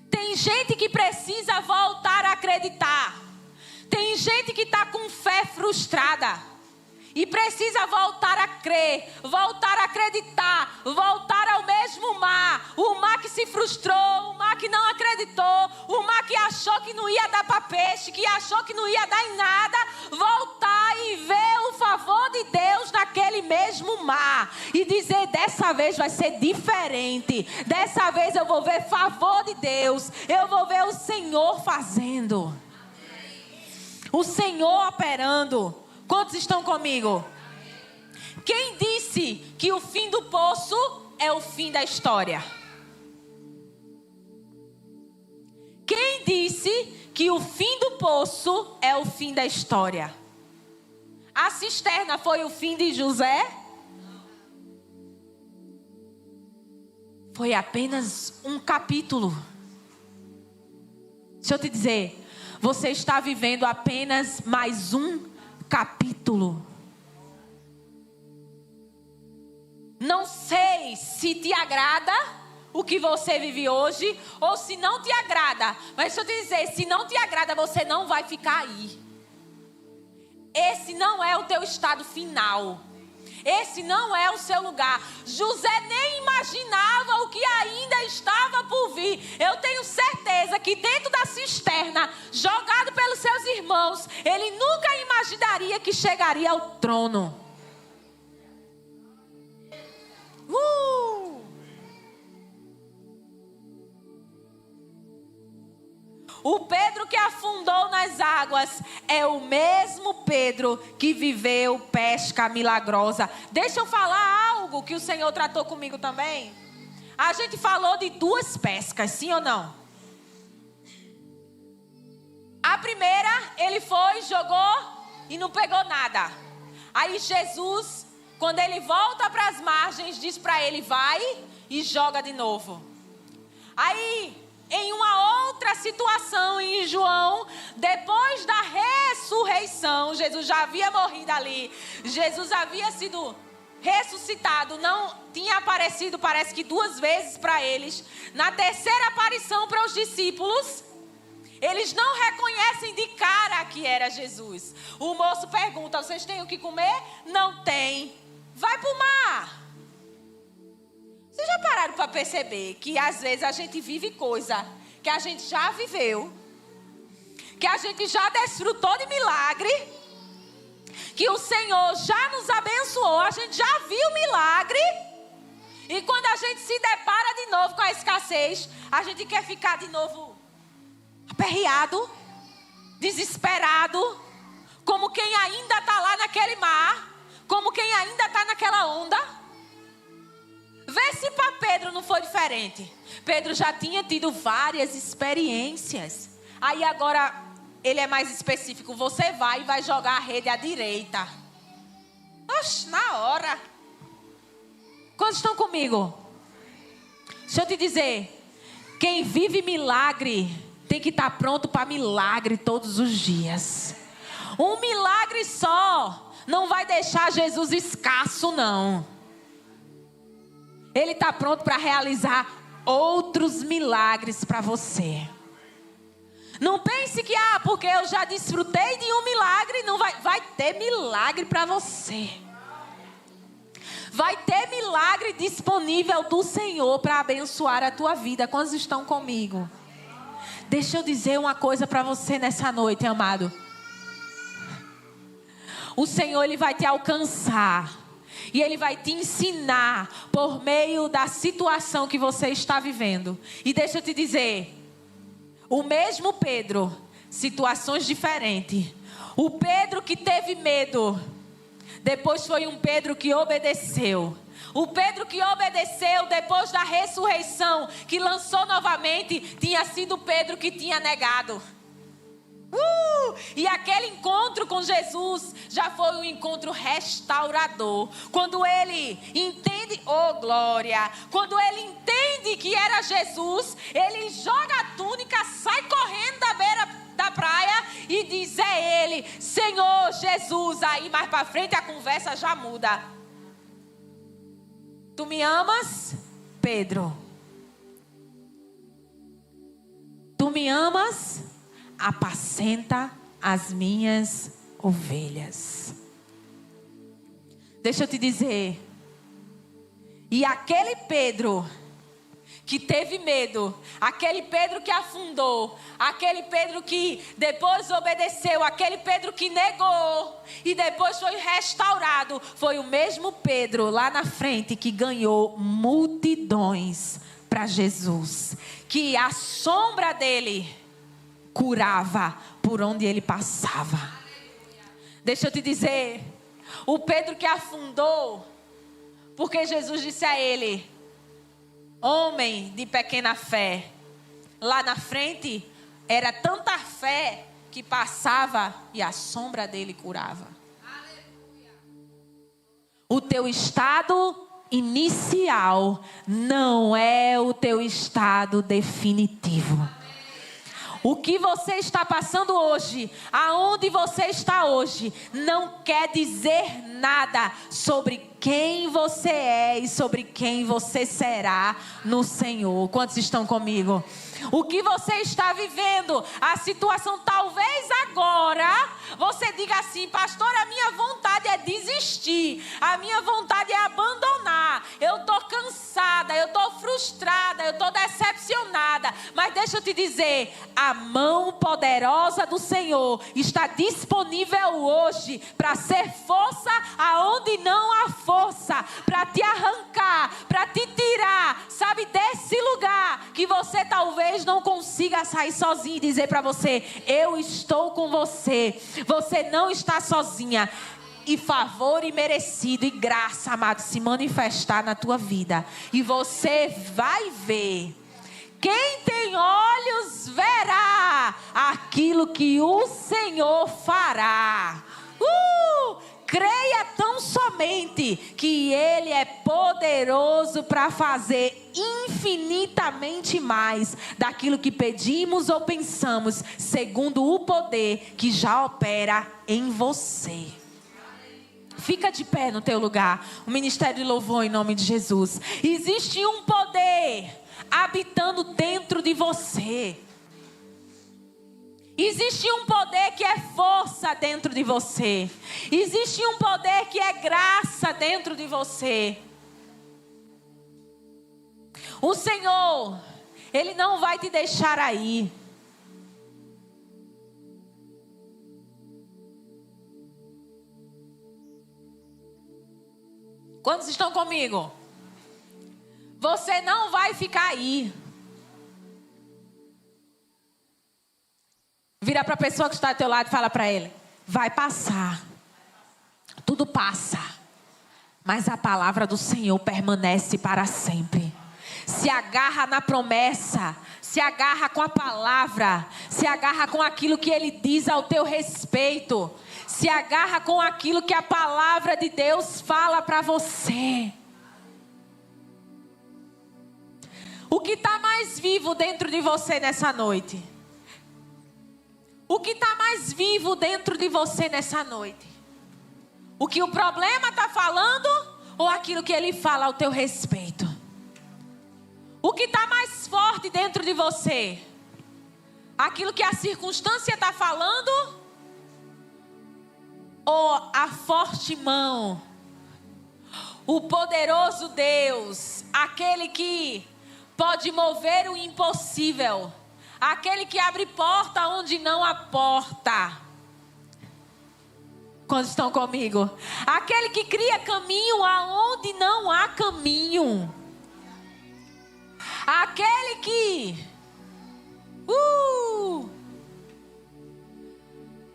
Tem gente que precisa voltar a acreditar. Tem gente que está com fé frustrada. E precisa voltar a crer, voltar a acreditar, voltar ao mesmo mar. O mar que se frustrou, o mar que não acreditou, o mar que achou que não ia dar para peixe, que achou que não ia dar em nada. Voltar e ver o favor de Deus naquele mesmo mar. E dizer, dessa vez vai ser diferente. Dessa vez eu vou ver favor de Deus. Eu vou ver o Senhor fazendo. O Senhor operando. Quantos estão comigo? Quem disse que o fim do poço é o fim da história? Quem disse que o fim do poço é o fim da história? A cisterna foi o fim de José? Foi apenas um capítulo. Deixa eu te dizer, você está vivendo apenas mais um capítulo. Não sei se te agrada o que você vive hoje ou se não te agrada. Mas deixa eu te dizer, se não te agrada, você não vai ficar aí. Esse não é o teu estado final. Esse não é o seu lugar. José nem imaginava o que ainda estava por vir. Eu tenho certeza que dentro da cisterna, jogado pelos seus irmãos, ele nunca imaginaria que chegaria ao trono. O Pedro que afundou nas águas é o mesmo Pedro que viveu pesca milagrosa. Deixa eu falar algo que o Senhor tratou comigo também. A gente falou de duas pescas, sim ou não? A primeira, ele foi, jogou e não pegou nada. Aí Jesus, quando ele volta para as margens, diz para ele, vai e joga de novo. Aí, em uma outra situação em João, depois da ressurreição, Jesus já havia morrido ali. Jesus havia sido ressuscitado não tinha aparecido, parece que 2 vezes para eles. Na terceira aparição para os discípulos, eles não reconhecem de cara que era Jesus. O moço pergunta: vocês têm o que comer? Não tem. Vai para o mar. Vocês já pararam para perceber que às vezes a gente vive coisa que a gente já viveu, que a gente já desfrutou de milagre, que o Senhor já nos abençoou, a gente já viu milagre, e quando a gente se depara de novo com a escassez, a gente quer ficar de novo aperreado, desesperado, como quem ainda está lá naquele mar, como quem ainda está naquela onda. Vê se para Pedro não foi diferente. Pedro já tinha tido várias experiências. Aí agora ele é mais específico. Você vai jogar a rede à direita. Oxe, na hora. Quantos estão comigo? Deixa eu te dizer. Quem vive milagre tem que estar pronto para milagre todos os dias. Um milagre só não vai deixar Jesus escasso, não. Ele está pronto para realizar outros milagres para você. Não pense que, porque eu já desfrutei de um milagre, não vai ter milagre para você. Vai ter milagre disponível do Senhor para abençoar a tua vida. Quantos estão comigo? Deixa eu dizer uma coisa para você nessa noite, amado. O Senhor, Ele vai te alcançar. E Ele vai te ensinar por meio da situação que você está vivendo. E deixa eu te dizer, o mesmo Pedro, situações diferentes. O Pedro que teve medo, depois foi um Pedro que obedeceu. O Pedro que obedeceu depois da ressurreição, que lançou novamente, tinha sido o Pedro que tinha negado. E aquele encontro com Jesus já foi um encontro restaurador. Quando ele entende, glória, quando ele entende que era Jesus, ele joga a túnica, sai correndo da beira da praia e diz: é ele, Senhor Jesus. Aí mais para frente a conversa já muda. Tu me amas, Pedro? Tu me amas? Apacenta as minhas ovelhas. Deixa eu te dizer. E aquele Pedro que teve medo, aquele Pedro que afundou, aquele Pedro que depois obedeceu, aquele Pedro que negou e depois foi restaurado, foi o mesmo Pedro lá na frente que ganhou multidões para Jesus, que a sombra dele curava por onde ele passava. Deixa eu te dizer, o Pedro que afundou, porque Jesus disse a ele: homem de pequena fé. Lá na frente era tanta fé que passava e a sombra dele curava. O teu estado inicial não é o teu estado definitivo. O que você está passando hoje, aonde você está hoje, não quer dizer nada sobre quem você é e sobre quem você será no Senhor. Quantos estão comigo? O que você está vivendo, a situação, talvez agora você diga assim: pastor, a minha vontade é desistir, a minha vontade é abandonar, eu estou cansada, eu estou frustrada, eu estou decepcionada. Mas deixa eu te dizer, a mão poderosa do Senhor está disponível hoje para ser força aonde não há força, para te arrancar, para te tirar, sabe, desse lugar que você talvez não consiga sair sozinho e dizer para você: eu estou com você, você não está sozinha. E favor imerecido e graça, amado, se manifestar na tua vida, e você vai ver. Quem tem olhos verá aquilo que o Senhor fará. Creia tão somente que Ele é poderoso para fazer infinitamente mais daquilo que pedimos ou pensamos, segundo o poder que já opera em você. Fica de pé no teu lugar. O ministério de louvor em nome de Jesus. Existe um poder habitando dentro de você. Existe um poder que é força dentro de você. Existe um poder que é graça dentro de você. O Senhor, Ele não vai te deixar aí. Quantos estão comigo? Você não vai ficar aí. Vira para a pessoa que está ao teu lado e fala para ele: vai passar. Tudo passa. Mas a palavra do Senhor permanece para sempre. Se agarra na promessa. Se agarra com a palavra. Se agarra com aquilo que Ele diz ao teu respeito. Se agarra com aquilo que a palavra de Deus fala para você. O que está mais vivo dentro de você nessa noite? O que está mais vivo dentro de você nessa noite? O que o problema está falando ou aquilo que ele fala ao teu respeito? O que está mais forte dentro de você? Aquilo que a circunstância está falando ou a forte mão? O poderoso Deus, aquele que pode mover o impossível. Aquele que abre porta onde não há porta. Quando estão comigo? Aquele que cria caminho aonde não há caminho. Aquele que...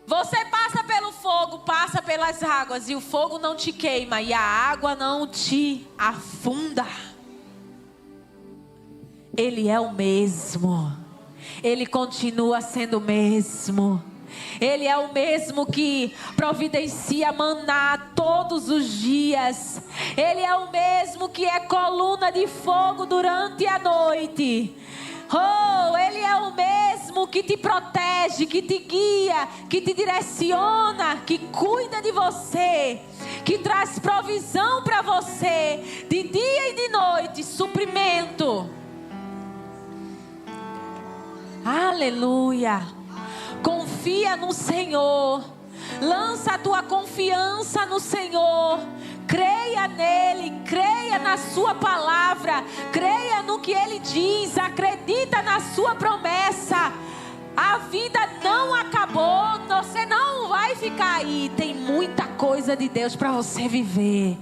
Você passa pelo fogo, passa pelas águas, e o fogo não te queima, e a água não te afunda. Ele é o mesmo. Ele continua sendo o mesmo. Ele é o mesmo que providencia maná todos os dias. Ele é o mesmo que é coluna de fogo durante a noite. Oh, Ele é o mesmo que te protege, que te guia, que te direciona, que cuida de você, que traz provisão para você, de dia e de noite, suprimento. Aleluia. Confia no Senhor. Lança a tua confiança no Senhor. Creia nele, creia na sua palavra, creia no que ele diz, acredita na sua promessa. A vida não acabou, você não vai ficar aí. Tem muita coisa de Deus para você viver.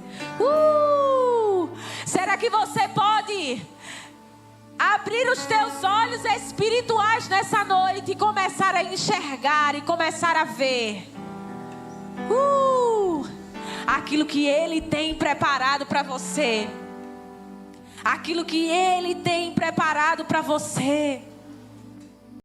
Será que você pode abrir os teus olhos espirituais nessa noite e começar a enxergar e começar a ver aquilo que Ele tem preparado para você? Aquilo que Ele tem preparado para você.